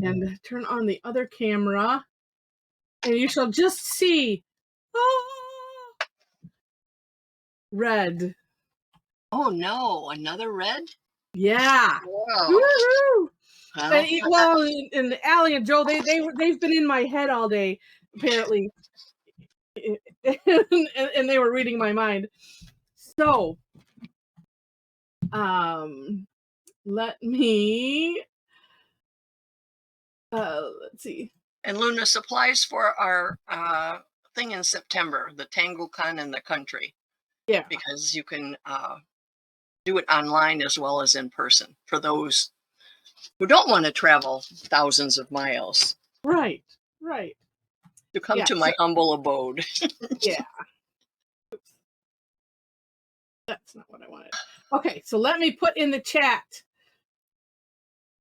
And turn on the other camera, and you shall just see red. Oh no, another red? Yeah. Whoa. Woo-hoo! Well, Well, and Allie and Joe, they've been in my head all day, apparently. and they were reading my mind. So, let me let's see. and Luna, supplies for our thing in September, the TangleCon in the country. Yeah. Because you can do it online as well as in person for those who don't want to travel thousands of miles. Right. To come to my humble abode. Yeah. Oops. That's not what I wanted. Okay, so let me put in the chat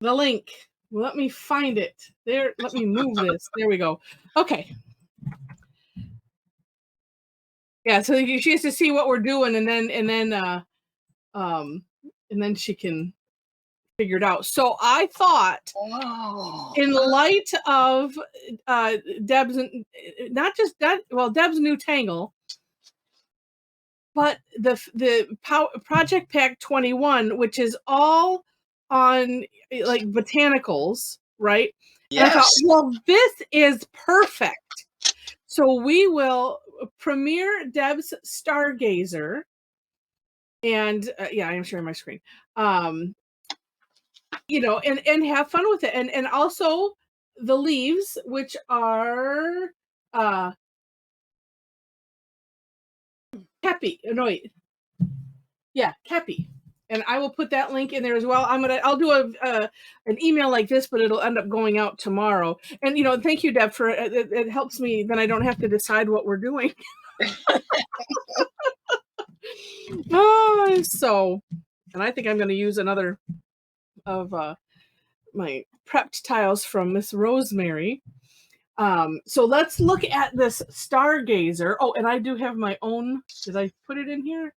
the link. Let me find it. There, let me move this. There we go. Okay. Yeah, so she has to see what we're doing, and then she can figure it out. So I thought, in light of Deb's, not just that, well, Deb's new tangle, but the Project Pack 21, which is all on like botanicals, right? Yes. And I thought, well, this is perfect. So we will premiere Deb's Stargazer, and yeah, I am sharing my screen. You know, and have fun with it, and also the leaves, which are Kepi. No, wait. Yeah, Kepi. And I will put that link in there as well. I'll do an email like this, but it'll end up going out tomorrow. And you know, thank you, Deb, for it helps me. Then I don't have to decide what we're doing. So, and I think I'm going to use another of my prepped tiles from Miss Rosemary. So let's look at this Stargazer. Oh, and I do have my own. Did I put it in here?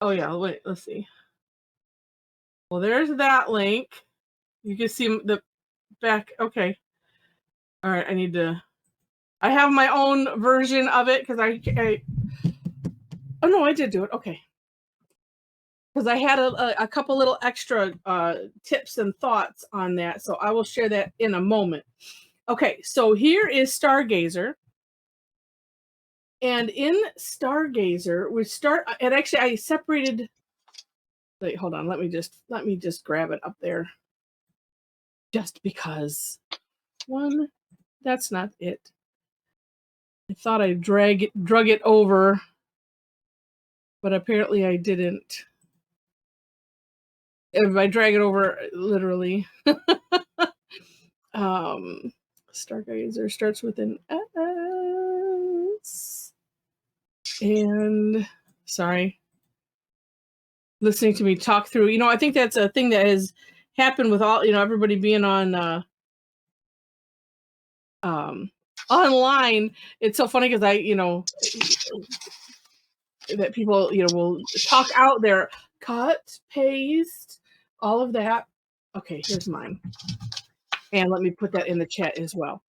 Oh yeah, wait, let's see. Well, there's that link. You can see the back. Okay. All right, I have my own version of it because oh no, I did do it. Okay. Because I had a couple little extra tips and thoughts on that. So I will share that in a moment. Okay, so here is Stargazer. And in Stargazer, we start, and actually I separated, wait, hold on, let me just grab it up there. Just because. One, that's not it. I thought I drug it over, but apparently I didn't. If I drag it over, literally. Stargazer starts with an S. And sorry, listening to me talk through. You know, I think that's a thing that has happened with all, you know, everybody being on online. It's so funny because I, you know, that people, you know, will talk out there, cut, paste, all of that. Okay, here's mine. And let me put that in the chat as well.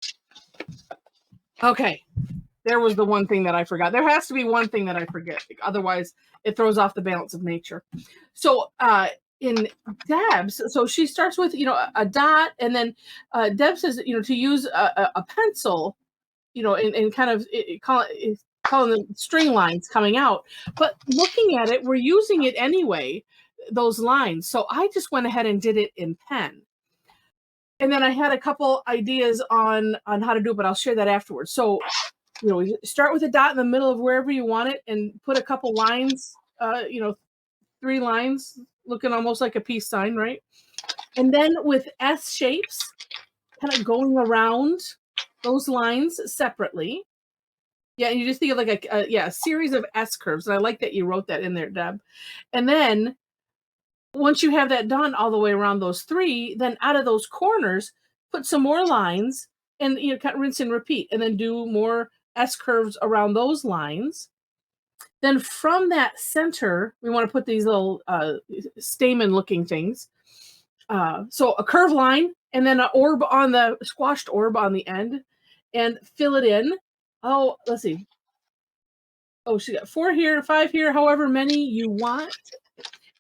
Okay. There was the one thing that I forgot. There has to be one thing that I forget. Otherwise, it throws off the balance of nature. So in Deb's, so she starts with, you know, a dot. And then Deb says, you know, to use a pencil, you know, and kind of calling them string lines coming out. But looking at it, we're using it anyway, those lines. So I just went ahead and did it in pen. And then I had a couple ideas on how to do it, but I'll share that afterwards. So, you know, you start with a dot in the middle of wherever you want it and put a couple lines, you know, 3 lines looking almost like a peace sign, right? And then with S shapes, kind of going around those lines separately. Yeah, and you just think of like a series of S curves. And I like that you wrote that in there, Deb. And then once you have that done all the way around those 3, then out of those corners, put some more lines and, you know, kind of rinse and repeat, and then do more S curves around those lines. Then from that center, we want to put these little stamen looking things. So a curve line and then an orb on the squashed orb on the end and fill it in. Oh, let's see. Oh, she got 4 here, 5 here, however many you want.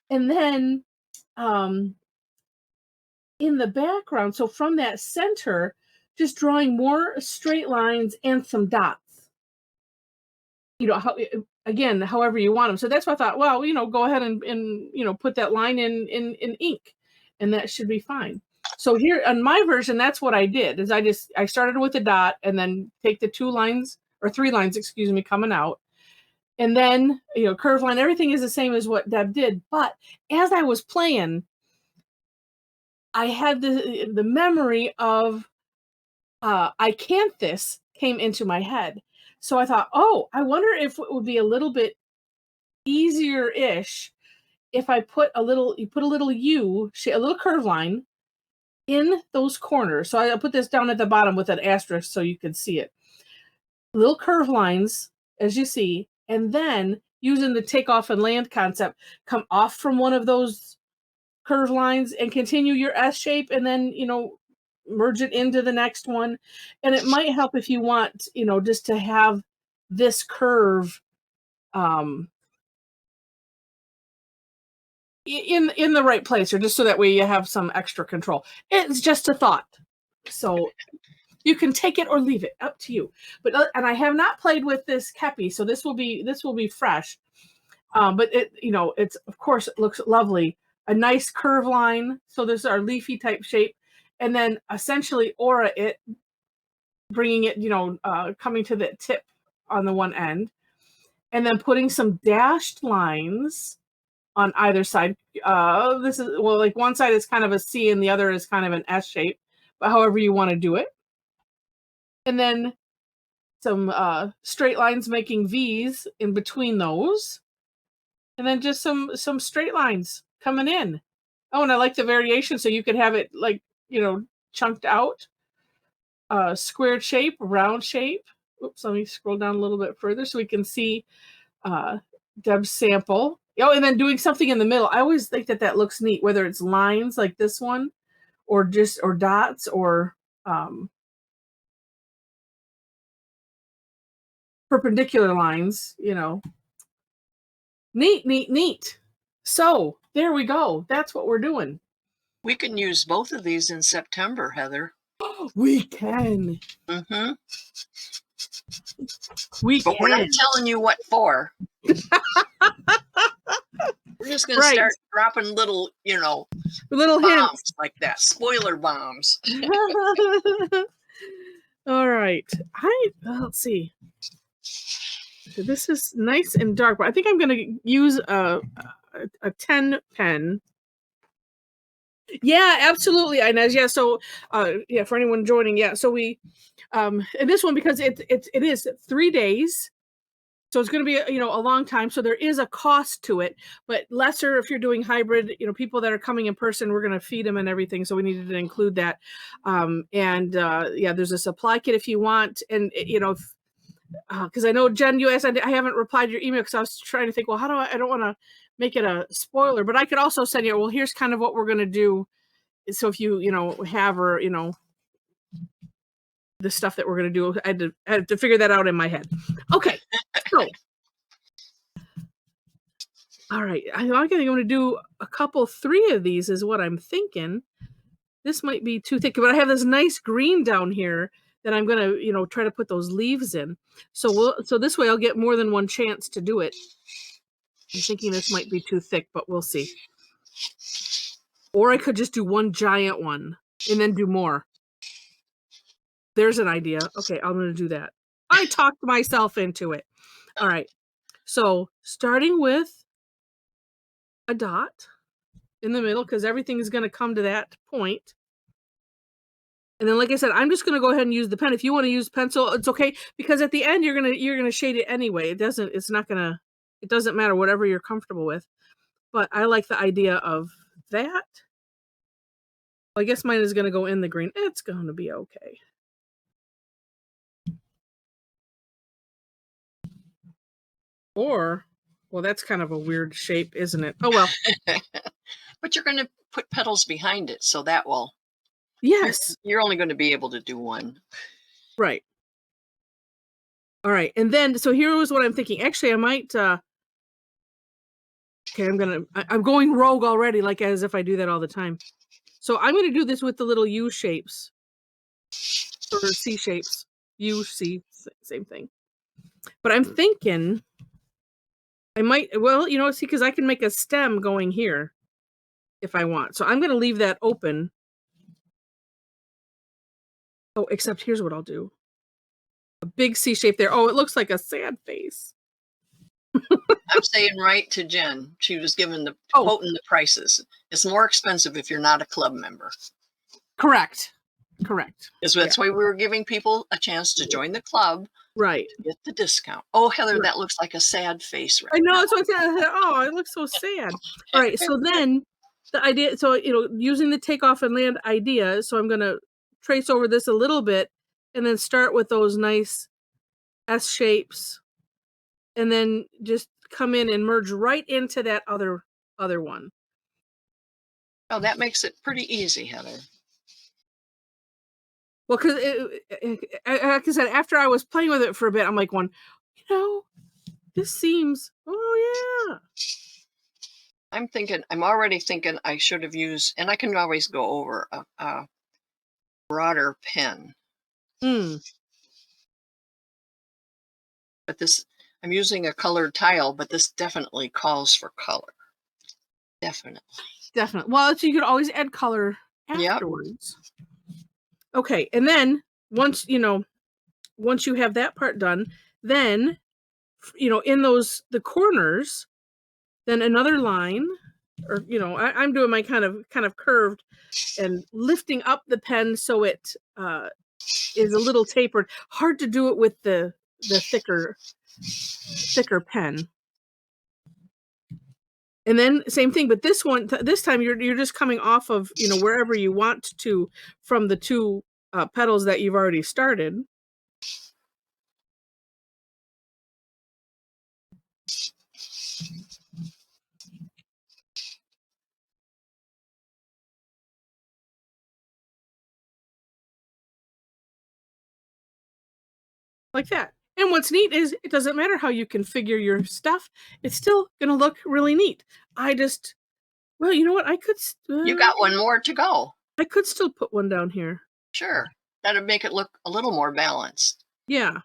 And then in the background, so from that center, just drawing more straight lines and some dots. Again, however you want them. So that's why I thought, well, go ahead and put that line in ink, and that should be fine. So here on my version, that's what I did. Is I started with a dot and then take the 2 lines or 3 lines, excuse me, coming out, and then curve line. Everything is the same as what Deb did. But as I was playing, I had the memory of I can't this came into my head. So I thought, oh, I wonder if it would be a little bit easier-ish if I put a little a little curve line in those corners. So I put this down at the bottom with an asterisk so you can see it. Little curve lines, as you see, and then using the takeoff and land concept, come off from one of those curve lines and continue your S shape, and then, merge it into the next one. And it might help if you want, just to have this curve in the right place, or just so that way you have some extra control. It's just a thought. So you can take it or leave it, up to you. But and I have not played with this Kepi, so this will be fresh. But it's, of course, it looks lovely. A nice curve line. So this is our leafy type shape. And then essentially aura it, bringing it, coming to the tip on the one end. And then putting some dashed lines on either side. This is, well, like one side is kind of a C and the other is kind of an S shape, but however you want to do it. And then some straight lines making V's in between those. And then just some straight lines coming in. Oh, and I like the variation, so you could have it like, chunked out. Squared shape, round shape. Oops, let me scroll down a little bit further so we can see Deb's sample. Oh, and then doing something in the middle. I always think that looks neat, whether it's lines like this one, or dots, or perpendicular lines, Neat. So there we go. That's what we're doing. We can use both of these in September, Heather. We can. Mm-hmm. But we're not telling you what for. We're just going to start dropping little, little bombs hints like that. Spoiler bombs. All right. Let's see. So this is nice and dark, but I think I'm going to use a 10 pen. Yeah, absolutely, Inez. Yeah, so for anyone joining, so we and this one, because it is 3 days, so it's going to be a long time. So there is a cost to it, but lesser if you're doing hybrid. People that are coming in person, we're going to feed them and everything, so we needed to include that. There's a supply kit if you want, and because I know Jen, you asked, I haven't replied to your email because I was trying to think, well, how do I don't want to make it a spoiler, but I could also send you, well, here's kind of what we're going to do. So if you have, or the stuff that we're going to do, I had to figure that out in my head. Okay. So all right, I'm going to do a couple, 3 of these is what I'm thinking. This might be too thick, but I have this nice green down here that I'm going to try to put those leaves in. So this way I'll get more than one chance to do it. I'm thinking this might be too thick, but we'll see. Or I could just do one giant one and then do more. There's an idea. Okay, I'm going to do that. I talked myself into it. All right. So starting with a dot in the middle, because everything is going to come to that point. And then, like I said, I'm just going to go ahead and use the pen. If you want to use pencil, it's okay, because at the end you're going to shade it anyway. It doesn't matter, whatever you're comfortable with. But I like the idea of that. Well, I guess mine is going to go in the green. It's going to be okay. Or, well, that's kind of a weird shape, isn't it? Oh, well. But you're going to put petals behind it, so that will. Yes. You're only going to be able to do one. Right. All right. And then, so here was what I'm thinking. Actually, I might, okay, I'm going rogue already, like as if I do that all the time. So I'm going to do this with the little U shapes or C shapes. U, C, same thing. But I'm thinking I might, well, you know, see, because I can make a stem going here if I want. So I'm going to leave that open. Oh, except here's what I'll do. A big C shape there. Oh, it looks like a sad face. I'm saying right to Jen. She was given the Oh. quoting the prices. It's more expensive if you're not a club member. Correct. Because that's why we were giving people a chance to join the club. Right. To get the discount. Oh, Heather, Right. That looks like a sad face right I know. now. That's what I said. Oh, it looks so sad. All right. So then the idea, so, you know, using the takeoff and land idea, so I'm going to trace over this a little bit and then start with those nice S shapes and then just come in and merge right into that other one. Oh, that makes it pretty easy, Heather. Well, because like I said, after I was playing with it for a bit, I'm like, you know, this seems, oh yeah. I'm already thinking I should have used, and I can always go over a broader pen. But I'm using a colored tile, but this definitely calls for color. Definitely. Well, so you could always add color afterwards. Yep. Okay, and then once you have that part done, then in the corners, then another line, or I'm doing my kind of curved and lifting up the pen so it is a little tapered. Hard to do it with the thicker pen. And then same thing, but this time you're just coming off of wherever you want to from the two petals that you've already started. Like that. And what's neat is it doesn't matter how you configure your stuff. It's still going to look really neat. Well, you know what? I could... you got one more to go. I could still put one down here. Sure. That'd make it look a little more balanced. Yeah.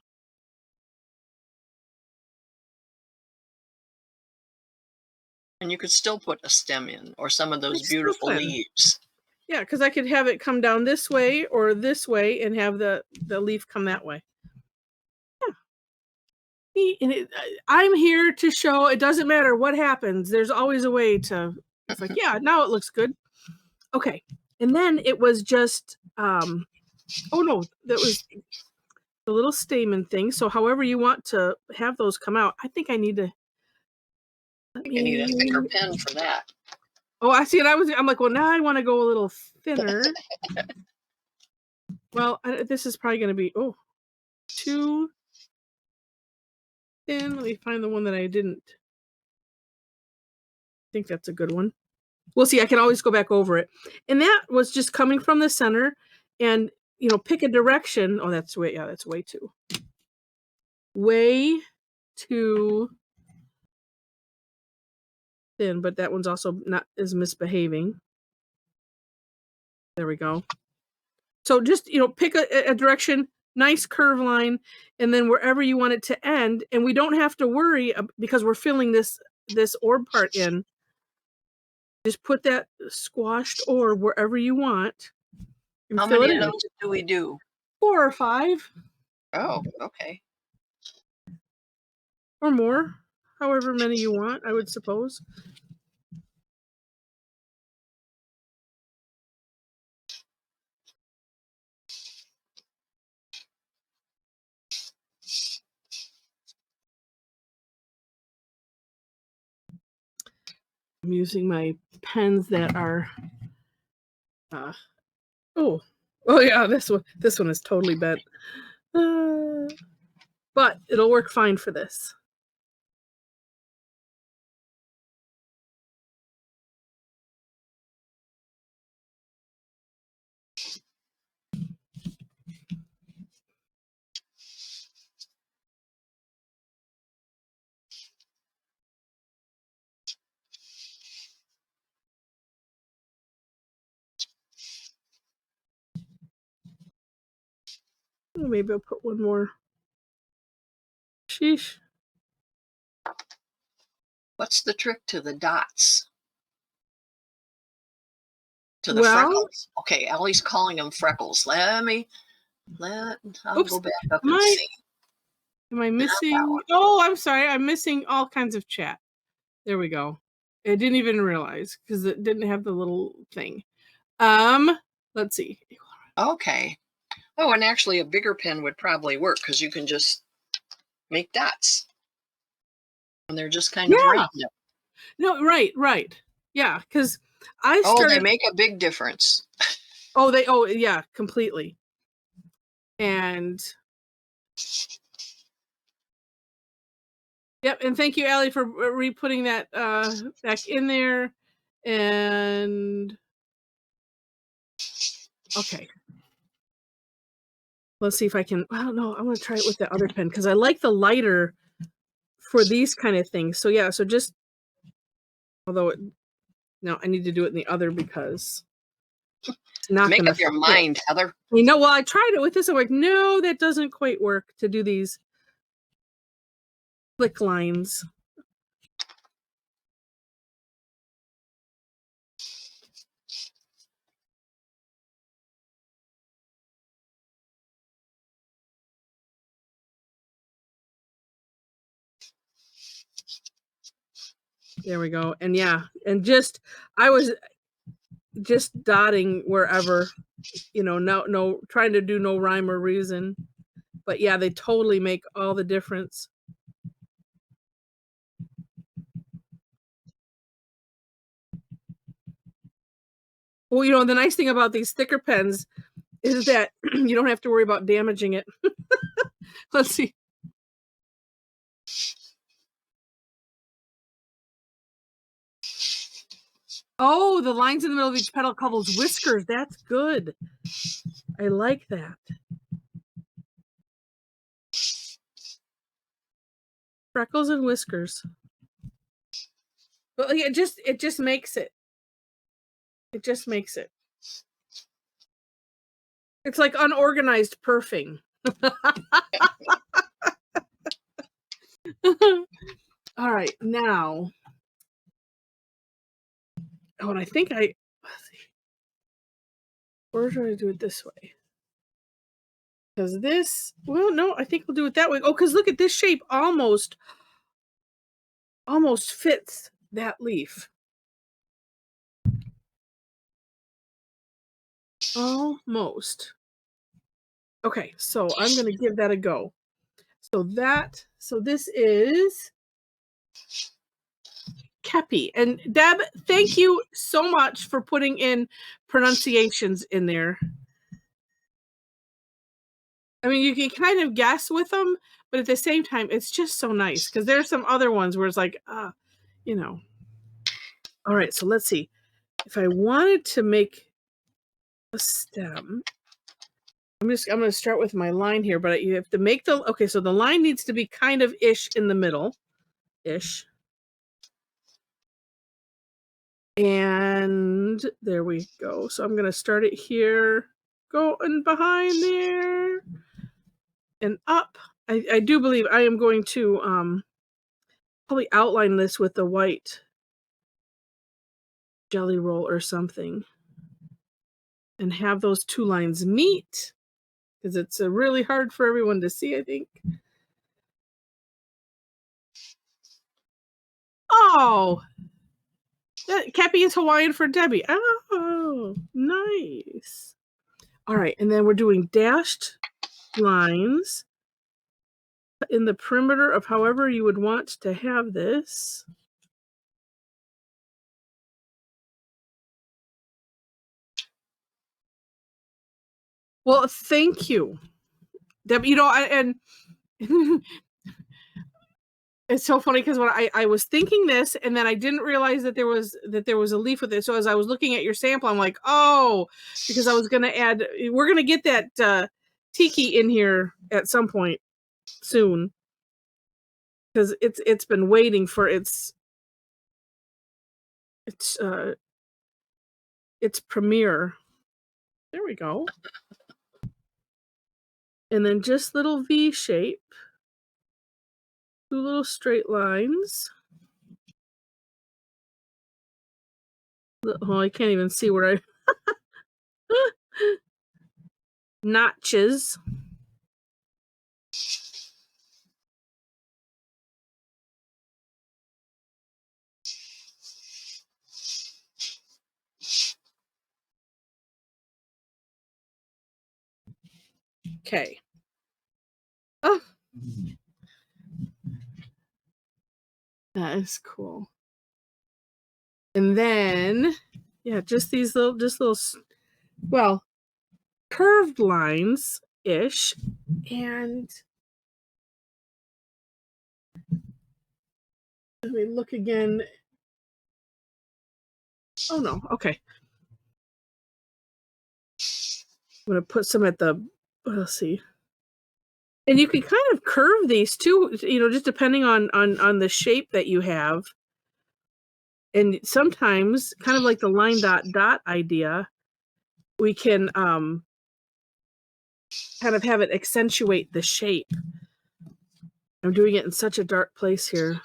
And you could still put a stem in or some of those beautiful leaves. Yeah, because I could have it come down this way or this way and have the leaf come that way. And I'm here to show it doesn't matter what happens. There's always a way to, it's like, yeah, now it looks good. Okay. And then it was just, oh no, that was the little stamen thing. So however you want to have those come out, I think I need to. You need a thicker pen for that. Oh, I see it. I'm like, well, now I want to go a little thinner. Well, this is probably going to be, too thin. Let me find the one that I didn't think that's a good one. We'll see. I can always go back over it. And that was just coming from the center and, pick a direction. Oh, that's way too thin, but that one's also not as misbehaving. There we go. So just, pick a direction, nice curve line, and then wherever you want it to end. And we don't have to worry because we're filling this orb part in. Just put that squashed orb wherever you want. How many of those do we do? 4 or 5. Oh, okay. Or more. However many you want, I would suppose. I'm using my pens that are oh yeah, this one is totally bent. But it'll work fine for this. Maybe I'll put one more. Sheesh. What's the trick to the dots? To the Well, freckles? Okay, Ellie's calling them freckles. I'll oops, go back up am and I, see. am I Not that missing? one. Oh, I'm sorry. I'm missing all kinds of chat. There we go. I didn't even realize because it didn't have the little thing. Let's see. Okay. Oh, and actually a bigger pen would probably work because you can just make dots. And they're just kind of random. No, right. Yeah, because I Oh, they started. make a big difference. Oh, yeah, completely. And yep, and thank you, Allie, for re-putting that back in there. And okay. Let's see if I can. I don't know. I want to try it with the other pen because I like the lighter for these kind of things. So yeah, so just although no, I need to do it in the other because it's not Make gonna up your fit. mind, Heather. You know, well, I tried it with this. I'm like, no, that doesn't quite work to do these flick lines. There we go. And yeah, and I was just dotting wherever, you know, no trying to do no rhyme or reason. But yeah, they totally make all the difference. Well, you know, the nice thing about these thicker pens is that you don't have to worry about damaging it. Let's see. Oh, the lines in the middle of each petal couples whiskers. That's good. I like that. Freckles and whiskers. But it just makes it. It just makes it. It's like unorganized perfing. All right, now. Oh, and I think let's see. Or should I do it this way? Because this, well, no, I think we'll do it that way. Oh, because look at this shape almost fits that leaf. Almost. Okay, so I'm going to give that a go. So this is Kepi. And Deb, thank you so much for putting in pronunciations in there. I mean, you can kind of guess with them, but at the same time, it's just so nice because there's some other ones where it's like, you know. All right, so let's see. If I wanted to make a stem, I'm going to start with my line here, but you have to make okay, so the line needs to be kind of ish in the middle, ish. And there we go. So I'm going to start it here, going behind there, and up. I do believe I am going to probably outline this with the white jelly roll or something and have those two lines meet because it's really hard for everyone to see, I think. Oh, that Kepi is Hawaiian for Debbie. Oh, nice. All right, and then we're doing dashed lines in the perimeter of however you would want to have this. Well, thank you, Deb. You know, and it's so funny because when I was thinking this, and then I didn't realize that there was a leaf with it. So as I was looking at your sample, I'm like, oh, because I was going to add. We're going to get that tiki in here at some point soon because it's been waiting for its premiere. There we go. And then just little V shape. 2 little straight lines. Oh, I can't even see where I notches. Okay. Oh, that is cool. And then, yeah, just these little, well, curved lines ish. And let me look again. Oh no, okay. I'm gonna put some at the, let's see. And you can kind of curve these too, just depending on the shape that you have. And sometimes, kind of like the line dot dot idea, we can kind of have it accentuate the shape. I'm doing it in such a dark place here.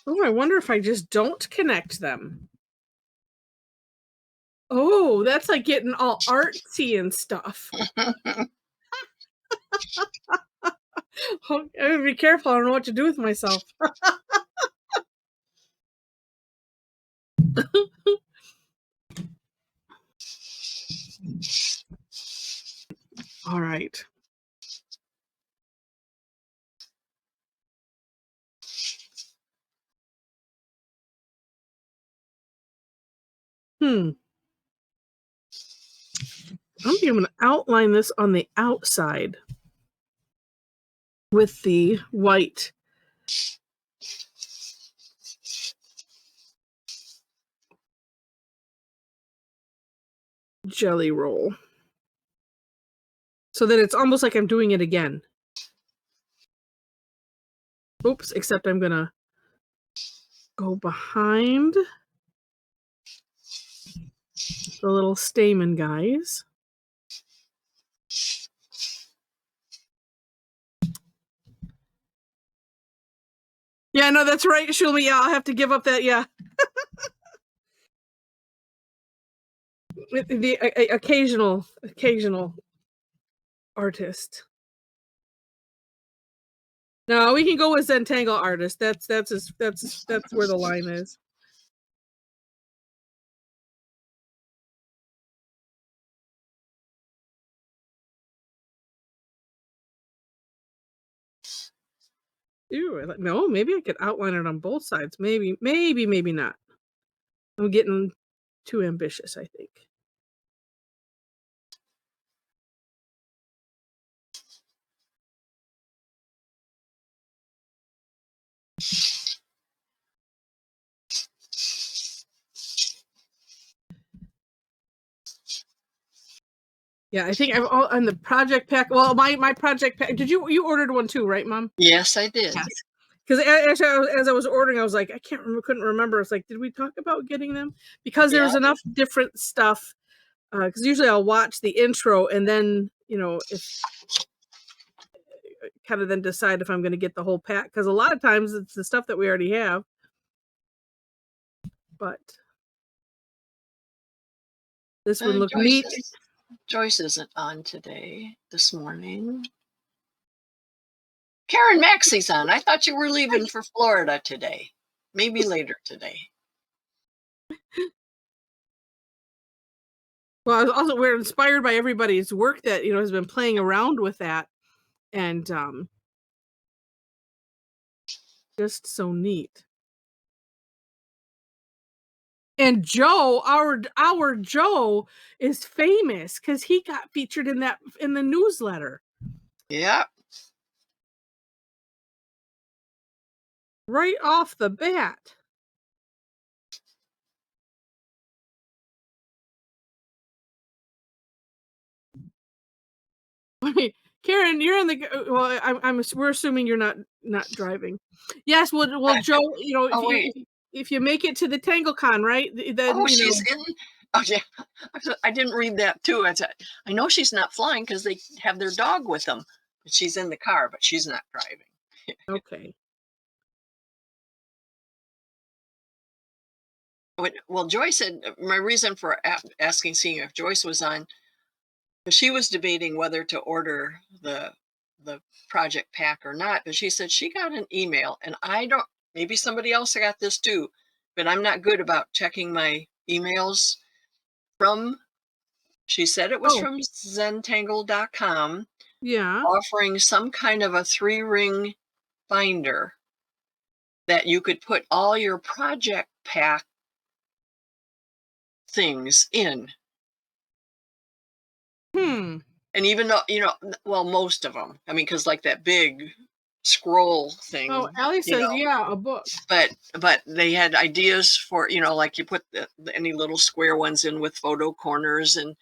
Oh, I wonder if I just don't connect them. Oh, that's like getting all artsy and stuff. Oh, I gotta be careful. I don't know what to do with myself. All right. I'm going to outline this on the outside with the white jelly roll. So that it's almost like I'm doing it again. Oops, except I'm going to go behind the little stamen guys. Yeah, no, that's right, Shulmi. Yeah, I'll have to give up that, yeah. The occasional artist. No, we can go with Zentangle artist. That's where the line is. Ew, no, maybe I could outline it on both sides. Maybe not. I'm getting too ambitious, I think. Yeah, I think I'm all on the project pack. Well, my project pack. Did you ordered one too, right, Mom? Yes, I did. Yes. Because as I was ordering, I was like, couldn't remember. It's like, did we talk about getting them? Because there's enough different stuff. Because usually I'll watch the intro and then if kind of then decide if I'm going to get the whole pack. Because a lot of times it's the stuff that we already have. But this one looked neat. Joyce isn't on today, this morning. Karen Maxey's on. I thought you were leaving for Florida today. Maybe later today. Well, we're inspired by everybody's work that has been playing around with that, and just so neat. And Joe, our Joe, is famous because he got featured in the newsletter. Yeah. Right off the bat. Wait, Karen, you're in the well. We're assuming you're not driving. Yes, well, Joe. You know, Oh wait. if you make it to the TangleCon, right? Then Oh, you know. she's in. Oh yeah. I didn't read that too. I know she's not flying because they have their dog with them. But she's in the car, but she's not driving. Okay. Well, Joyce said my reason for asking, seeing if Joyce was on, she was debating whether to order the project pack or not. But she said she got an email, and I don't. Maybe somebody else got this too, but I'm not good about checking my emails. From She said it was Oh, from Zentangle.com, yeah. offering some kind of a 3-ring binder that you could put all your project pack things in. Hmm. And even though, well, most of them, I mean, because like that big scroll thing, Oh, Allie says, yeah, a book. but they had ideas for, like you put any little square ones in with photo corners, and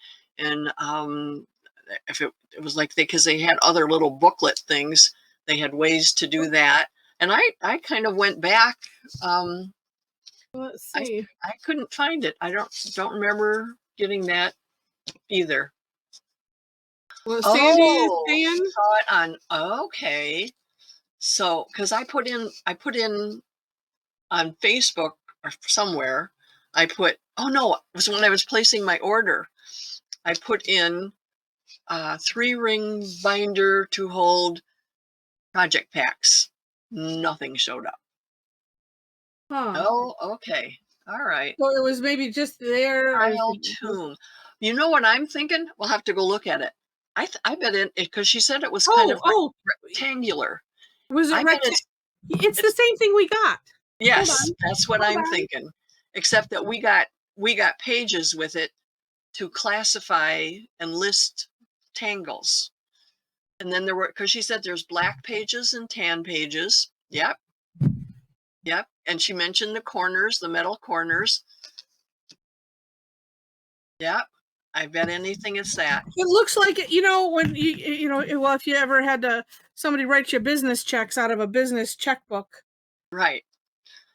if it was like because they had other little booklet things, they had ways to do that. And I kind of went back. Let's see. I couldn't find it. I don't remember getting that either. Well, Sandy is Oh, saying. saw it on. Okay. So, because I put in on Facebook or somewhere, oh no, it was when I was placing my order. I put in a 3-ring binder to hold project packs. Nothing showed up. Huh. Oh, okay. All right. So it was maybe just there. File tomb. You know what I'm thinking? We'll have to go look at it. I bet it, because she said it was kind of rectangular. Was it I bet rectangular? It's the same thing we got. yes, that's what Hold I'm on. thinking. Except that we got pages with it to classify and list tangles. And then there were, because she said there's black pages and tan pages. Yep. Yep. And she mentioned the corners, the metal corners. Yep. I bet anything it's that. It looks like it, when well, if you ever had somebody write you business checks out of a business checkbook. Right.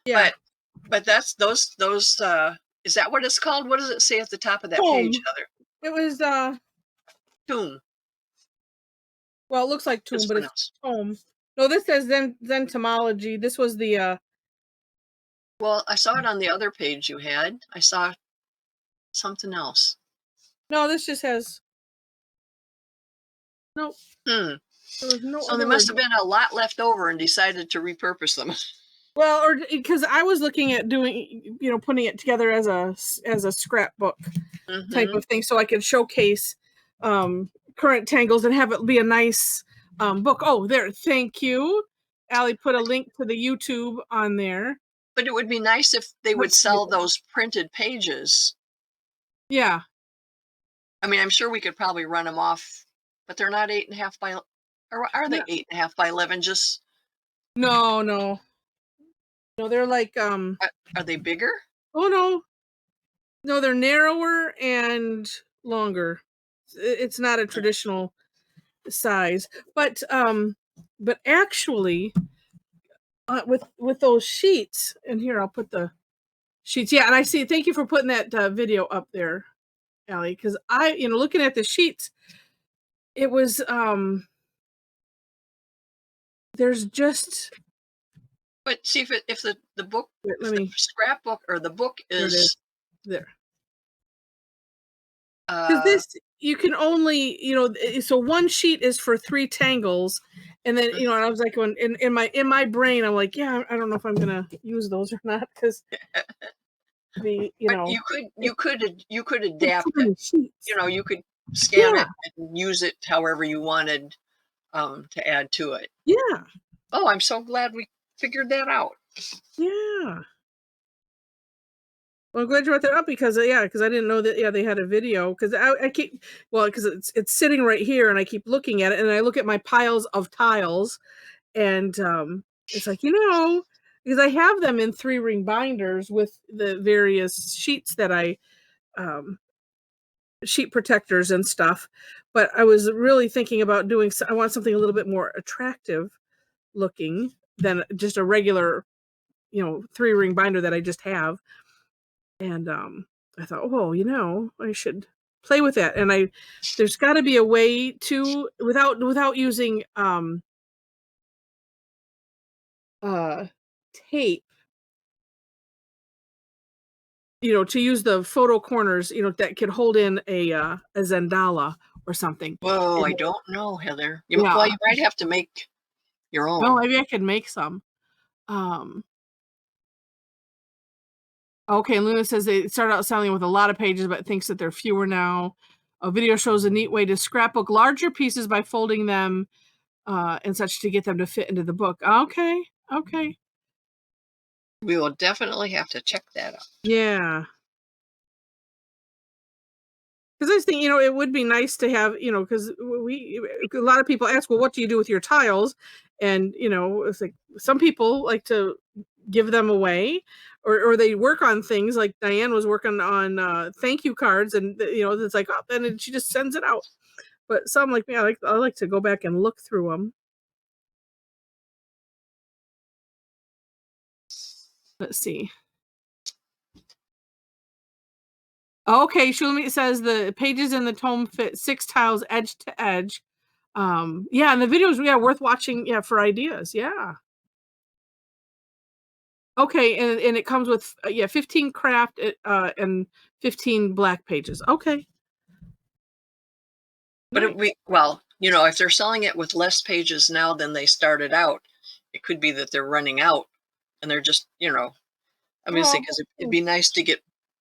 Yeah. But that's those is that what it's called? What does it say at the top of that page, Heather? It was Tomb. well, it looks like tomb, but it's tome. No, this says Zentomology. This was the well, I saw it on the other page you had. I saw something else. No, this just has no. Hmm. There was no. So there must have been a lot left over and decided to repurpose them. Well, or because I was looking at doing, putting it together as a scrapbook type of thing, so I could showcase current tangles and have it be a nice book. Oh, there, thank you. Allie put a link to the YouTube on there. But it would be nice if they would sell those printed pages. Yeah. I mean, I'm sure we could probably run them off, but they're not 8.5 by, or are they 8.5 by 11? Just no, they're like are they bigger? Oh no, they're narrower and longer. It's not a traditional size, but actually, with those sheets, and here I'll put the sheets. Yeah, and I see. Thank you for putting that video up there, Allie, because I, looking at the sheets, it was there's just. But see if the book, the scrapbook or the book is there. Because this you can only, so one sheet is for 3 tangles, and then and I was like, when in my brain, I'm like, yeah, I don't know if I'm gonna use those or not, because you could adapt it. You could scan it and use it however you wanted to add to it. Yeah. Oh, I'm so glad we figured that out. Yeah. Well, I'm glad you brought that up because I didn't know that they had a video, because I keep because it's sitting right here and I keep looking at it, and I look at my piles of tiles, and it's like, because I have them in 3-ring binders with the various sheets that I sheet protectors and stuff, but I was really thinking about doing, I want something a little bit more attractive looking than just a regular, 3-ring binder that I just have. And I thought, oh, I should play with that. And there's got to be a way to, without using tape, to use the photo corners, that could hold in a Zendala or something. Whoa, I And, don't know, Heather. yeah. You might have to make your No, own. maybe I could make some. Um, okay, Luna says they started out selling with a lot of pages, but thinks that there are fewer now. A video shows a neat way to scrapbook larger pieces by folding them and such to get them to fit into the book. Okay. We will definitely have to check that out. Yeah. Because I just think, it would be nice to have, because a lot of people ask, well, what do you do with your tiles? And, it's like some people like to give them away, or they work on things like Diane was working on thank you cards, and, it's like, oh, and then she just sends it out. But some like me, I like to go back and look through them. Let's see. Okay, Shulamit says the pages in the tome fit 6 tiles edge to edge. Yeah, and the videos, worth watching, for ideas. Yeah. Okay, and it comes with 15 craft and 15 black pages. Okay. But Nice. if they're selling it with less pages now than they started out, it could be that they're running out and they're just, obviously, Well, because it'd be nice to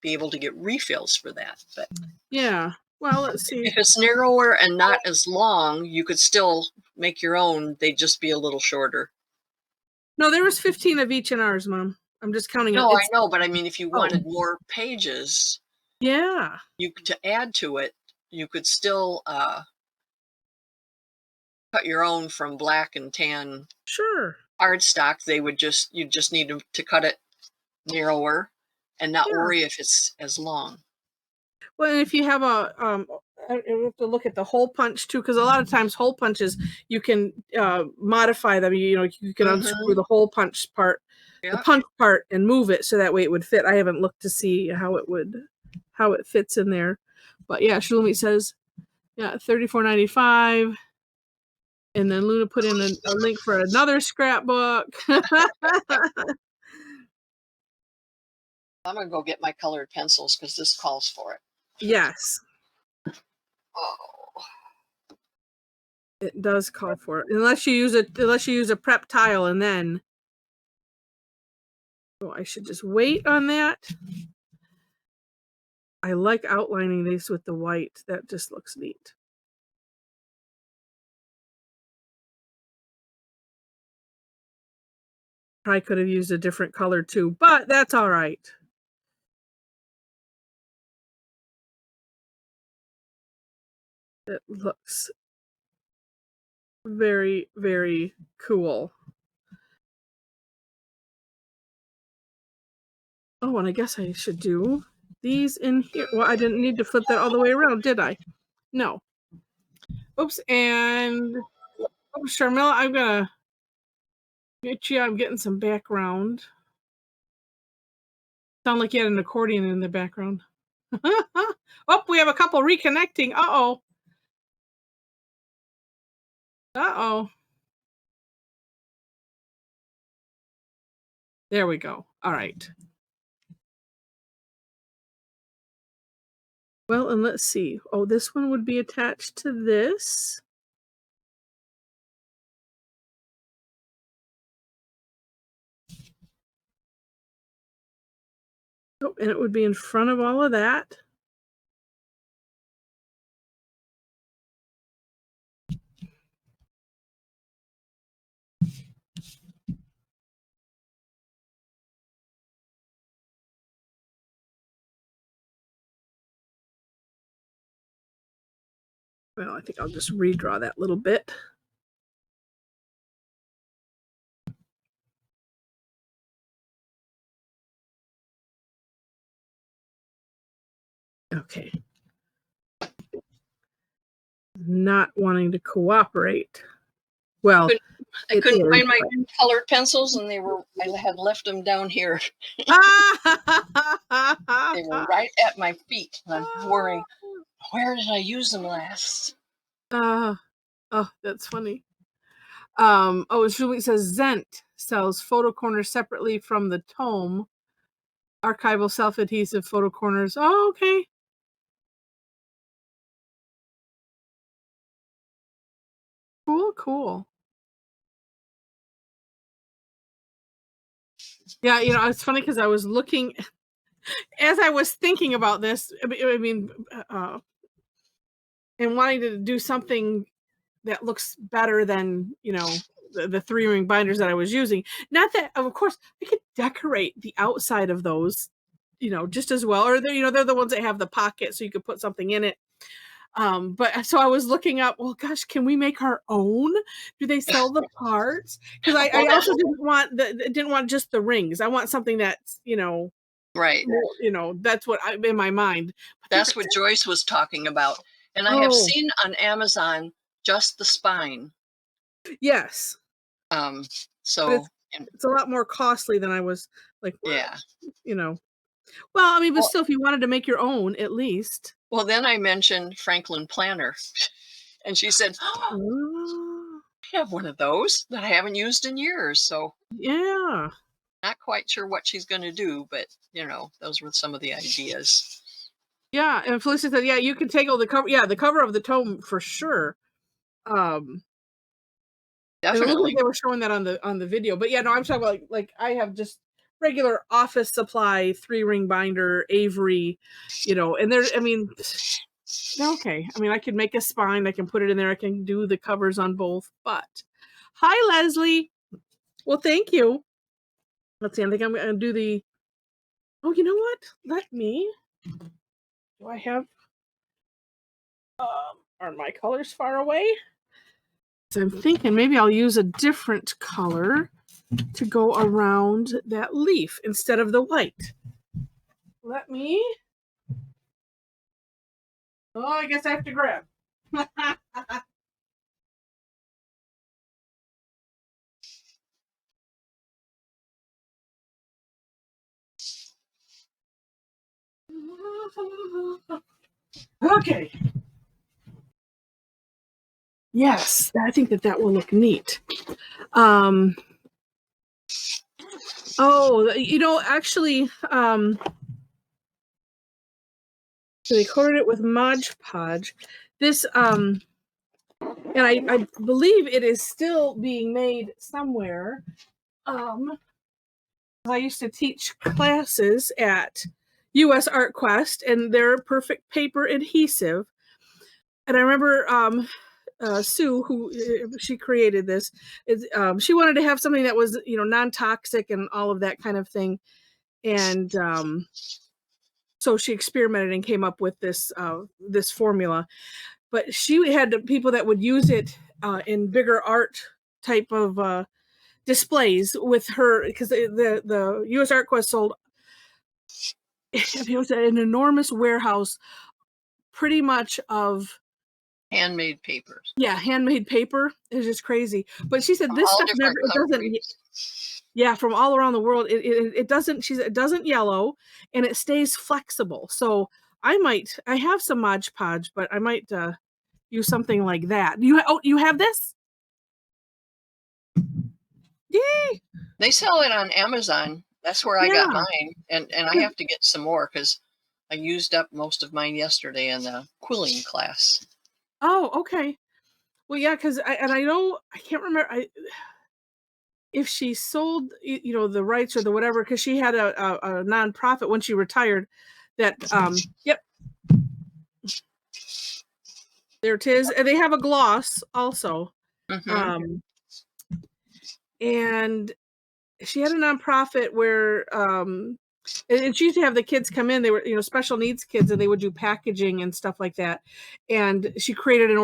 be able to get refills for that. But yeah. Well, let's see. if it's narrower and not as long, you could still make your own. They'd just be a little shorter. No, there was 15 of each in ours, Mom. I'm just counting No, it. I know, but I mean, if you Oh. wanted more pages, Yeah. to add to it, you could still cut your own from black and tan Sure. cardstock. You just need to cut it narrower and not Yeah. worry if it's as long. Well, and if you have you have to look at the hole punch too, because a lot of times hole punches you can modify them. You can unscrew the hole punch part, the punch part, and move it so that way it would fit. I haven't looked to see how it fits in there, but yeah, Shulamit says $34.95, and then Luna put in a link for another scrapbook. I'm gonna go get my colored pencils because this calls for it. Yes. Oh. It does call for it. Unless you use a prep tile, and then I should just wait on that. I like outlining these with the white. That just looks neat. I could have used a different color too, but that's all right. It looks very, very cool. Oh, and I guess I should do these in here. Well, I didn't need to flip that all the way around, did I? No. Oops, and Sharmila, I'm gonna get you. I'm getting some background. Sound like you had an accordion in the background. Oh, we have a couple reconnecting. Uh-oh. Uh-oh. There we go. All right. Well, and let's see. Oh, this one would be attached to this. Oh, and it would be in front of all of that. Well, I think I'll just redraw that little bit. Okay. not wanting to cooperate. Well, I couldn't find my colored pencils, and I had left them down here. They were right at my feet, and I'm worrying, where did I use them last? Oh, that's funny. It says Zent sells photo corners separately from the tome. Archival self-adhesive photo corners. Oh, okay. Cool. Yeah, it's funny because I was looking as I was thinking about this. I mean, and wanting to do something that looks better than the 3-ring binders that I was using. Not that, of course, I could decorate the outside of those, just as well. Or they're the ones that have the pocket, so you could put something in it. But so I was looking up, well, gosh, can we make our own? Do they sell the parts? Because I also didn't want just the rings. I want something that's, right. That's what in my mind. That's what Joyce was talking about. And I have seen on Amazon just the spine. Yes. So it's a lot more costly than I was like, yeah. Well, I mean, but still, if you wanted to make your own, at least. Well, then I mentioned Franklin Planner, and she said, oh, I have one of those that I haven't used in years. So yeah, not quite sure what she's going to do, but those were some of the ideas. Yeah, and Felicia said, yeah, you can take all the cover. Yeah, the cover of the tome for sure. Definitely. They were showing that on the video, but yeah, no, I'm talking about like I have just regular office supply 3-ring binder Avery, and there's, I mean, okay. I mean, I could make a spine. I can put it in there. I can do the covers on both. But hi, Leslie. Well, thank you. Let's see. I think I'm going to do the. Oh, you know what? Let me. Do I have? Are my colors far away? So I'm thinking maybe I'll use a different color to go around that leaf instead of the white. Let me. Oh, I guess I have to grab. Okay. Yes, I think that will look neat. Actually, so they coated it with Mod Podge. This, and I believe it is still being made somewhere. I used to teach classes at US Art Quest, and they're perfect paper adhesive. And I remember Sue, who she created this, she wanted to have something that was, non-toxic and all of that kind of thing. And so she experimented and came up with this formula. But she had people that would use it in bigger art type of displays with her, because the US Art Quest sold. It was an enormous warehouse, pretty much of handmade papers. Yeah, handmade paper is just crazy. But she said from this stuff never. It doesn't. Yeah, from all around the world, it doesn't. It doesn't yellow, and it stays flexible. So I have some Mod Podge, but I might use something like that. You have this? Yay! They sell it on Amazon. That's where I got mine, and I have to get some more because I used up most of mine yesterday in the quilling class. Oh, okay. Well, yeah, because I can't remember if she sold the rights or the whatever, because she had a nonprofit when she retired. That yep, there it is, and they have a gloss also. Mm-hmm. And she had a nonprofit where and she used to have the kids come in. They were special needs kids, and they would do packaging and stuff like that. And she created a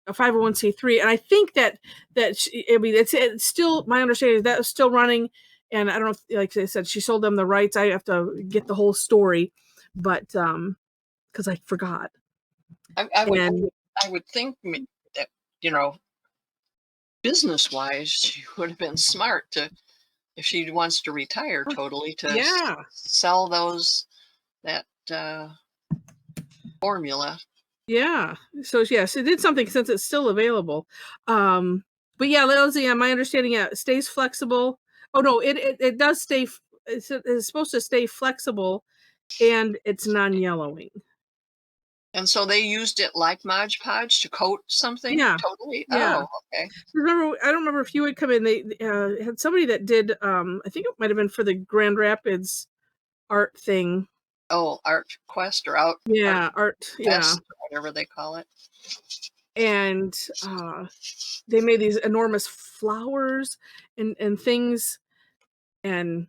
501c3, and I think that it's still, my understanding is that is still running. And I don't know if, like I said, she sold them the rights. I have to get the whole story, but because I forgot. I I would think that, you know, business-wise, she would have been smart to, if she wants to retire totally, to Yeah. sell that formula. Yeah. So yes, it did something since it's still available. But yeah, Lindsay, my understanding, yeah, it stays flexible. Oh no, it does stay. It's supposed to stay flexible, and it's non-yellowing. And so they used it like Mod Podge to coat something Yeah. totally? Yeah. Oh, okay. Remember, I don't remember if you had come in. They had somebody that did. I think it might have been for the Grand Rapids art thing. Oh, Art Quest or Art Yeah, art. Yeah, Fest, or whatever they call it. and they made these enormous flowers and things, and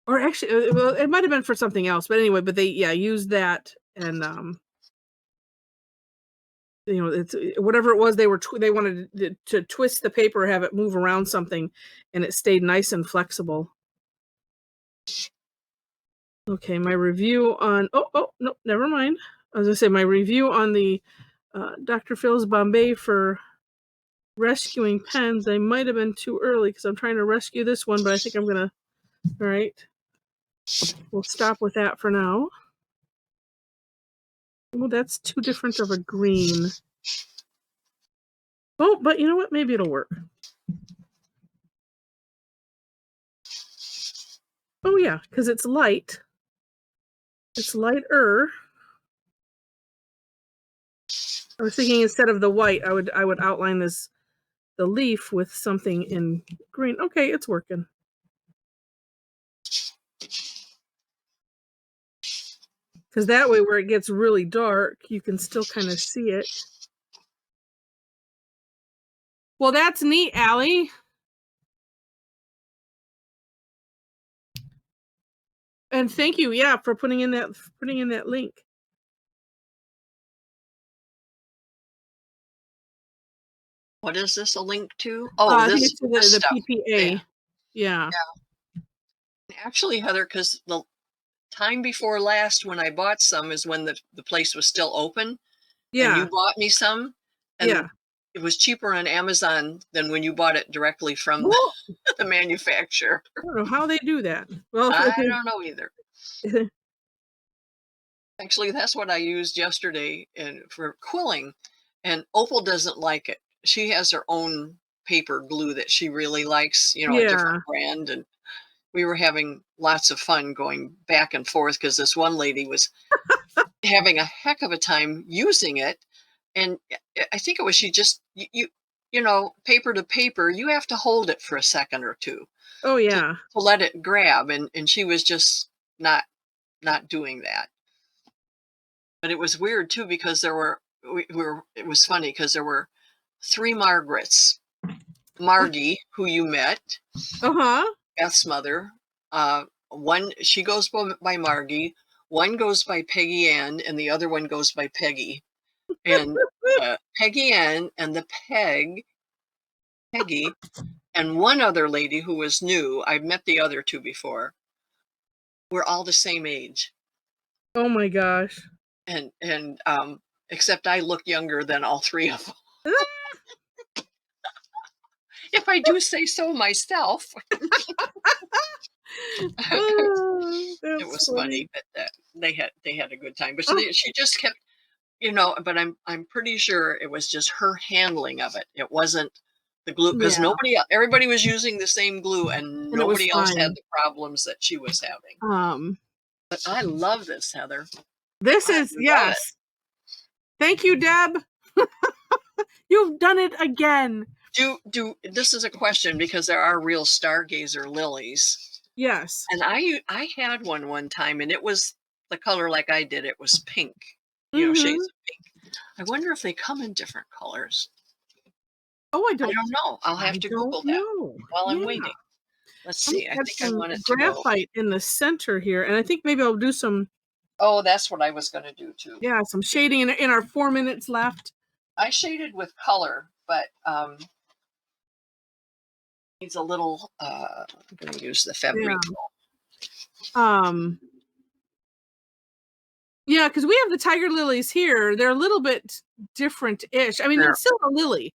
or actually, well, it might have been for something else, but anyway, but they used that, and it's whatever it was they were they wanted to twist the paper, have it move around something, and it stayed nice and flexible. Okay, my review on no, never mind. I was gonna say my review on the Dr. Phil's Bombay for rescuing pens. I might have been too early because I'm trying to rescue this one, but I think I'm gonna. All right, we'll stop with that for now. Well, that's too different of a green. Oh, but you know what? Maybe it'll work. Oh yeah, because it's light. It's lighter. I was thinking instead of the white, I would outline the leaf with something in green. Okay, it's working. Because that way, where it gets really dark, you can still kind of see it. Well, that's neat, Allie. And thank you, yeah, for putting in that link. What is this a link to? Oh, I think this, it's to this the stuff. PPA. Yeah. Actually, Heather, because the time before last when I bought some is when the place was still open, and you Yeah. bought me some, and Yeah. it was cheaper on Amazon than when you bought it directly from Well, the manufacturer. I don't know how they do that. Well, I don't know either. Actually, that's what I used yesterday for quilling, and Opal doesn't like it. She has her own paper glue that she really likes, a yeah. different brand, and we were having lots of fun going back and forth because this one lady was having a heck of a time using it, and I think it was she just paper to paper, you have to hold it for a second or two Oh to, yeah. to let it grab, and she was just not doing that. But it was weird too because it was funny because there were three Margarets. Margie, who you met, Uh-huh. Beth's mother. One, she goes by Margie. One goes by Peggy Ann, and the other one goes by Peggy. And Peggy Ann and the Peggy, and one other lady who was new. I've met the other two before. We're all the same age, Oh my gosh. and except I look younger than all three of them, if I do say so myself. It That's was funny. funny, but they had a good time. But Oh, she just kept, But I'm pretty sure it was just her handling of it. It wasn't the glue, because yeah. everybody was using the same glue, and And it was nobody else had fine. the problems that she was having. Um, But I love this, Heather. this I is, love it. yes. Thank you, Deb. You've done it again. This is a question because there are real stargazer lilies, Yes. and I had one time, and it was the color like I did. It was pink, Mm-hmm. shades of pink. I wonder if they come in different colors. Oh, I don't know. I'll I have to don't Google that know. while I'm Yeah. waiting. Let's I'm see. I gonna add think I some want it to go. graphite in the center here, and I think maybe I'll do some, Oh, that's what I was going to do too. some shading in our 4 minutes left. I shaded with color, but needs a little. I'm going to use the Yeah. February. Yeah, because we have the tiger lilies here. They're a little bit different-ish. I mean, They're, it's still a lily.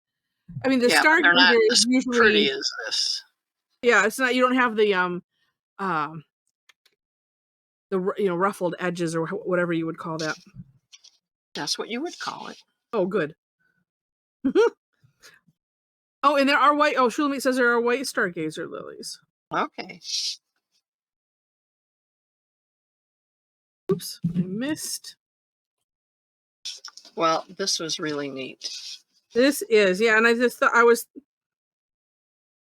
I mean, the yeah, but they're not stargazer is as pretty usually, as this. yeah, it's not, you don't have the ruffled edges or whatever you would call that. That's what you would call it. Oh, good. Oh, and there are white. Oh, Shulamit says there are white stargazer lilies. Okay. Oops, I missed. Well, this was really neat. This is, yeah, and I just thought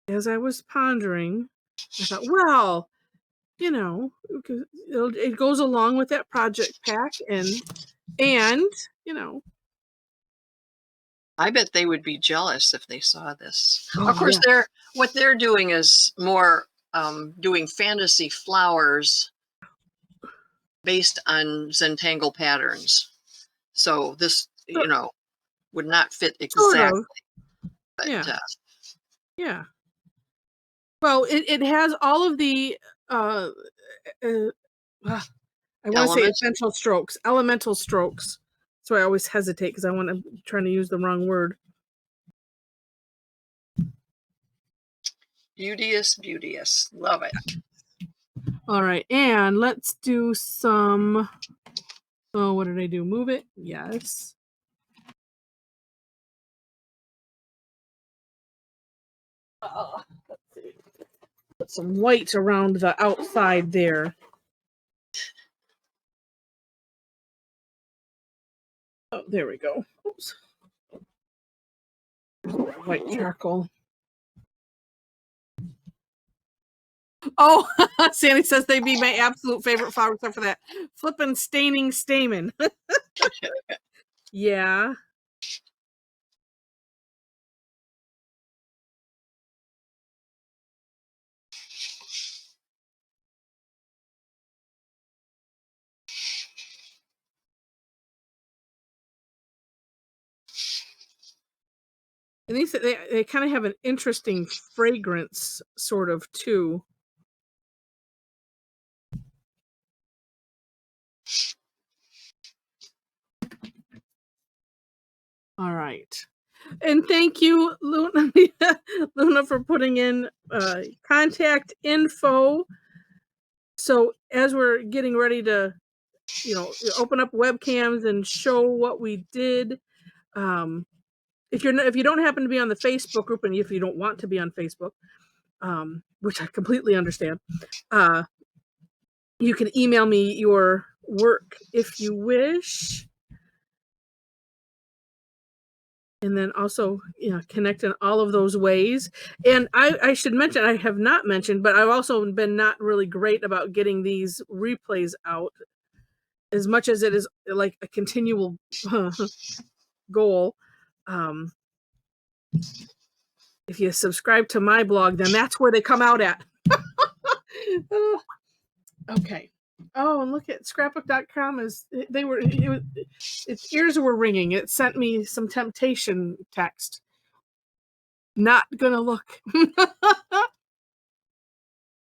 as I was pondering, I thought, well, it goes along with that project pack, and I bet they would be jealous if they saw this. oh, Of course, yeah. what they're doing is more doing fantasy flowers based on Zentangle patterns. So this, would not fit Sort exactly. of. But, Yeah. Yeah. Well, it has all of the I want to say essential strokes, elemental strokes. So I always hesitate because I'm trying to use the wrong word. Beauteous, beauteous. Love it. All right, and let's do some. Oh, what did I do? Move it? Yes. Let's see. Put some white around the outside there. Oh, there we go. Oops. White charcoal. Oh, Sandy says they'd be my absolute favorite flower except for that flippin' staining stamen. Yeah. And they kind of have an interesting fragrance, sort of, too. All right. And thank you, Luna, Luna, for putting in contact info. So as we're getting ready to, open up webcams and show what we did, if you don't happen to be on the Facebook group, and if you don't want to be on Facebook, which I completely understand, you can email me your work if you wish. And then also, connect in all of those ways. And I should mention, I have not mentioned, but I've also been not really great about getting these replays out, as much as it is like a continual goal. If you subscribe to my blog, then that's where they come out at. Okay. Oh, and look at scrapbook.com its ears were ringing. It sent me some temptation text. Not gonna look.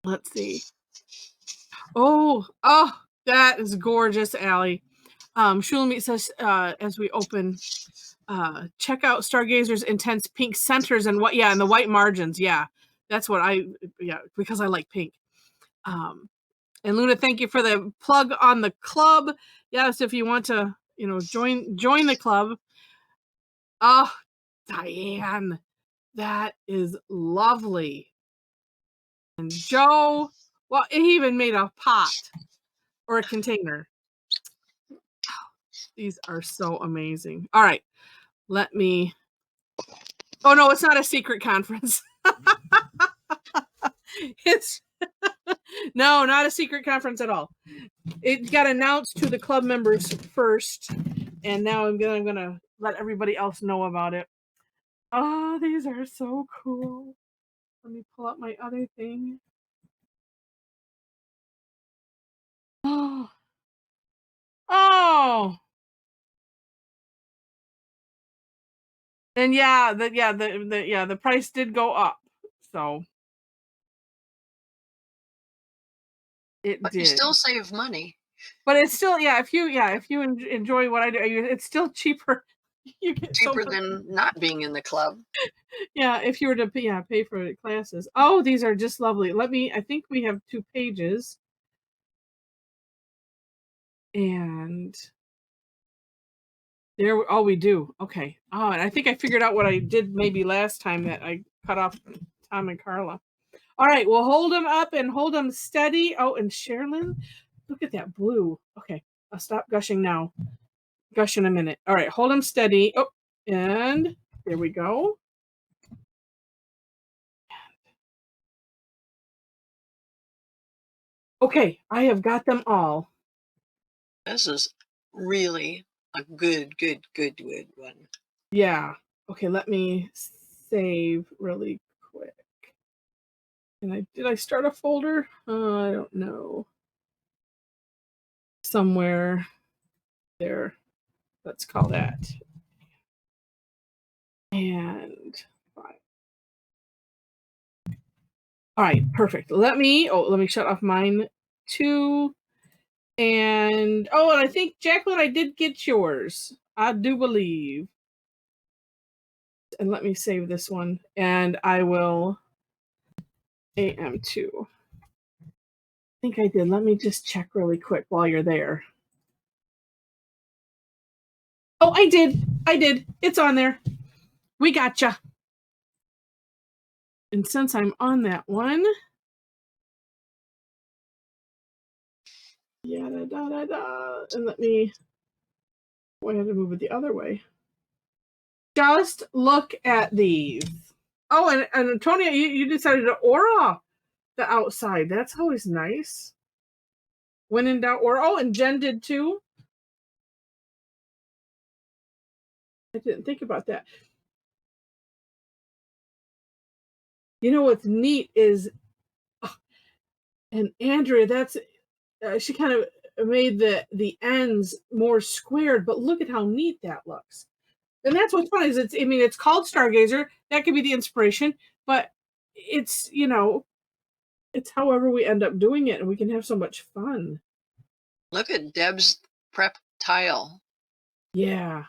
Let's see. Oh, that is gorgeous, Allie. Shulamit says, as we open, check out Stargazer's intense pink centers and and the white margins. Yeah, that's what because I like pink. And Luna, thank you for the plug on the club. Yes, if you want to, join the club. Oh, Diane, that is lovely. And Joe, well, he even made a pot or a container. These are so amazing. All right, let me. Oh no, it's not a secret conference. It's no, not a secret conference at all. It got announced to the club members first, and now I'm gonna let everybody else know about it. Oh, these are so cool. Let me pull up my other thing. Oh, oh, and the price did go up, so it But did. you still save money But it's still, yeah, if you enjoy what I do, it's still cheaper. You get so Cheaper much. than not being in the club. Yeah, if you were to pay for the classes. Oh, these are just lovely. I think we have 2 pages, and we do. Okay. Oh, and I think I figured out what I did maybe last time that I cut off Tom and Carla. All right, well, hold them up and hold them steady. Oh, and Sherilyn, look at that blue. Okay, I'll stop gushing now. Gush in a minute. All right, hold them steady. Oh, and there we go. Okay, I have got them all. This is really a good one. Yeah. Okay, let me save really quick. And did I start a folder? I don't know. Somewhere there. Let's call that. And fine. All right, perfect. Let me shut off mine too. And I think Jacqueline, I did get yours. I do believe. And let me save this one. And I will AM2. I think I did. Let me just check really quick while you're there. Oh, I did. It's on there. We gotcha. And since I'm on that one, yada da da da, and let me go ahead and move it the other way. Just look at these. Oh, and Antonia, you decided to aura the outside. That's always nice. When in doubt, aura. Oh, and Jen did too. I didn't think about that. You know what's neat is, and Andrea, that's she kind of made the ends more squared, but look at how neat that looks. And that's what's fun is it's called Stargazer. That could be the inspiration, but it's it's however we end up doing it, and we can have so much fun. Look at Deb's prep tile. Yeah,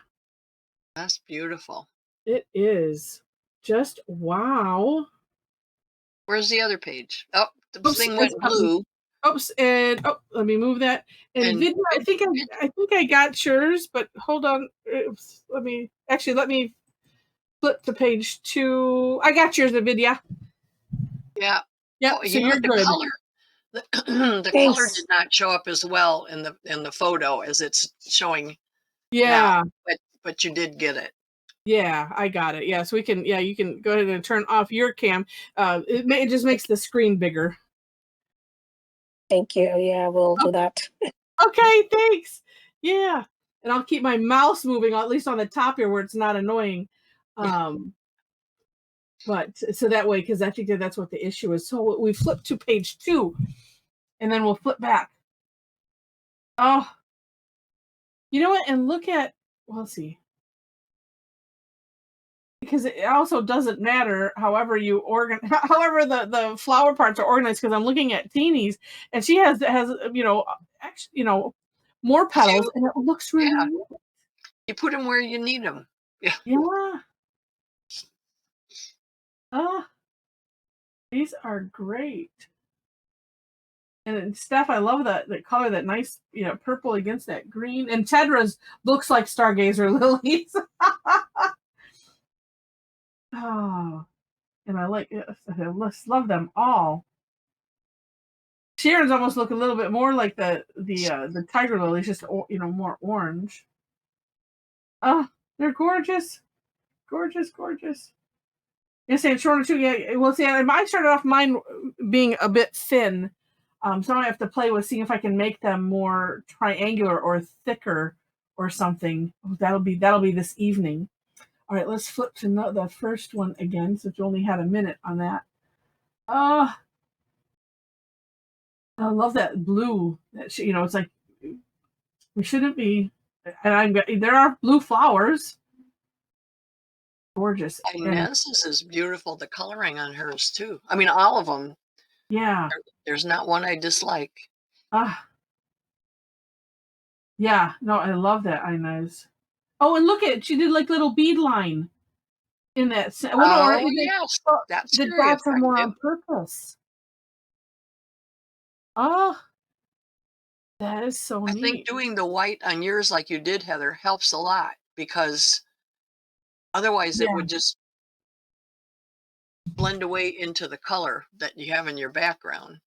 That's beautiful. it is. Just wow. Where's the other page? Oh, the Oops, thing went blue. Oops, and let me move that. And video, I think I got yours, but hold on. Oops, let me flip to page 2. I got yours, the video. Yeah. Yep. Oh, So you're the good. color. The color did not show up as well in the photo as it's showing. Yeah. Now, but you did get it. Yeah, I got it. Yeah, so we can. Yeah, you can go ahead and turn off your cam. It just makes the screen bigger. Thank you. Yeah, we'll do that. Okay, thanks. Yeah, and I'll keep my mouse moving, at least on the top here where it's not annoying. But so that way, because I think that's what the issue is. So we flip to page 2, and then we'll flip back. Oh, you know what? And look at. Well, let's see. Because it also doesn't matter however you however the flower parts are organized, because I'm looking at Teeny's and she has actually more petals and it looks really neat. You put them where you need them. Yeah. These are great. And Steph, I love the color, that nice purple against that green. And Tedra's looks like Stargazer lilies. Oh, and I just love them all. Sharon's almost look a little bit more like the tiger lilies, just more orange. Oh, they're gorgeous, gorgeous. Yes, and Sharon too. Yeah, well, see, I started off mine being a bit thin, so I have to play with seeing if I can make them more triangular or thicker or something. That'll be this evening. All right, let's flip to the first one again, since we only had a minute on that. I love that blue. That it's like we shouldn't be. And there are blue flowers. Gorgeous. Inez's is beautiful. The coloring on hers too. I mean, all of them. Yeah. There's not one I dislike. Yeah, no, I love that Inez. Oh, and look at she did like little bead line in that. Well, no, Oh, yes, well, that's the very dots are more effective. on purpose. Oh, that is so I think neat. doing the white on yours like you did, Heather, helps a lot because otherwise it Yeah, would just blend away into the color that you have in your background.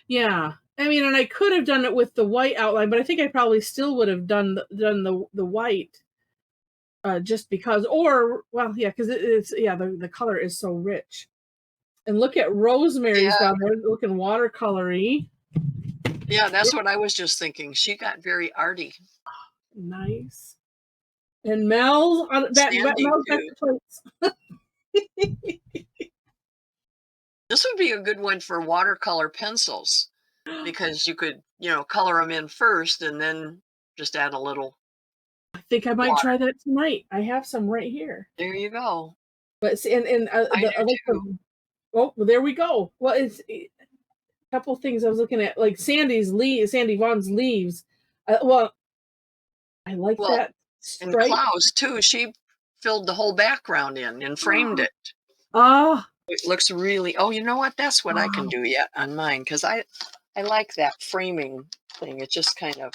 yeah. I mean, and I could have done it with the white outline, but I think I probably still would have done the white, just because. Or well, yeah, because it's yeah the color is so rich. And look at Rosemary's Yeah, down there looking watercolory. yeah, that's what I was just thinking. She got very arty. Nice. And Mel's Sandy Mel's back too. to plates. This would be a good one for watercolor pencils because you could, color them in first and then just add a little I think I might water. try that tonight. I have some right here. There you go. But see, and I do I like too. oh, well, there we go. Well, it's a couple things I was looking at, like Sandy Vaughn's leaves. Well, I like Well, that and stripe. Klaus too, she filled the whole background in and framed it. Ah, It looks really, oh, you know what? That's what I can do yet on mine because I like that framing thing. It just kind of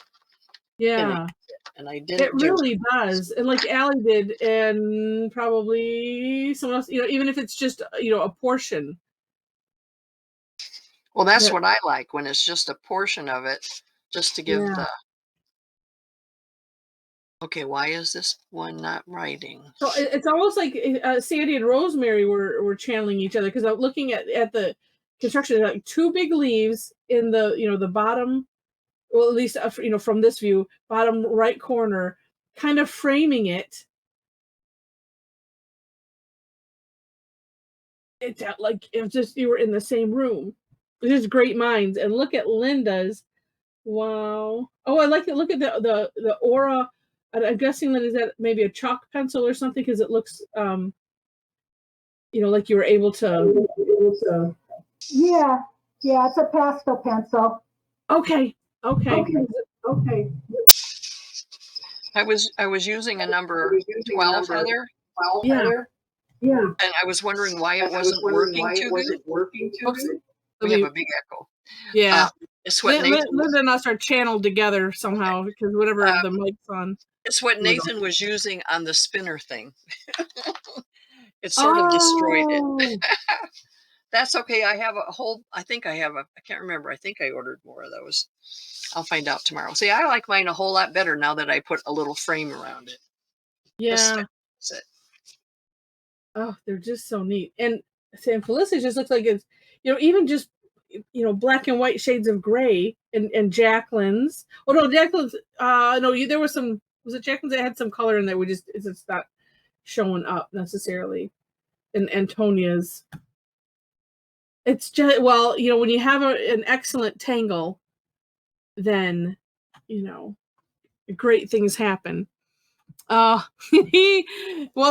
finishes yeah. it, and I It didn't do really does. And like Allie did, and probably someone else, even if it's just, a portion. Well, that's That, what I like when it's just a portion of it, just to give yeah. the, okay, why is this one not writing? So it's almost like Sandy and Rosemary were channeling each other, because I'm looking at the construction, like two big leaves in the, the bottom, well, at least, from this view, bottom right corner, kind of framing it. It's like it's just you were in the same room. It's just great minds. And look at Linda's. Wow. Oh, I like it. Look at the aura. I'm guessing that is that maybe a chalk pencil or something, because it looks like you were able to. Yeah, yeah, it's a pastel pencil. Okay. Okay. Okay. I was using a number 12, Heather, Yeah. Yeah. and I was wondering why it wasn't working too good. Oops. We have a big echo. Yeah. It's what Linda and us are channeled together somehow, because whatever the mic's on. it's what Here we go. Nathan was using on the spinner thing. It sort of destroyed it. Oh, That's okay. I can't remember. I think I ordered more of those. I'll find out tomorrow. See, I like mine a whole lot better now that I put a little frame around it. yeah. That's it. Oh, they're just so neat. And San Felicity just looks like it's, even just, black and white shades of gray, and Jacqueline's. Oh no, Jacqueline's, no, there was it Jacqueline's that had some color in there? It's not showing up necessarily. And Antonia's. It's just, well, when you have an excellent tangle, then, great things happen. Well,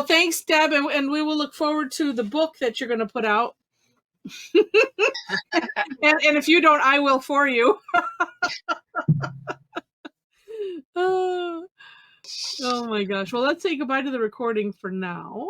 thanks, Deb, and we will look forward to the book that you're going to put out. and if you don't, I will for you. Oh my gosh. Well, let's say goodbye to the recording for now.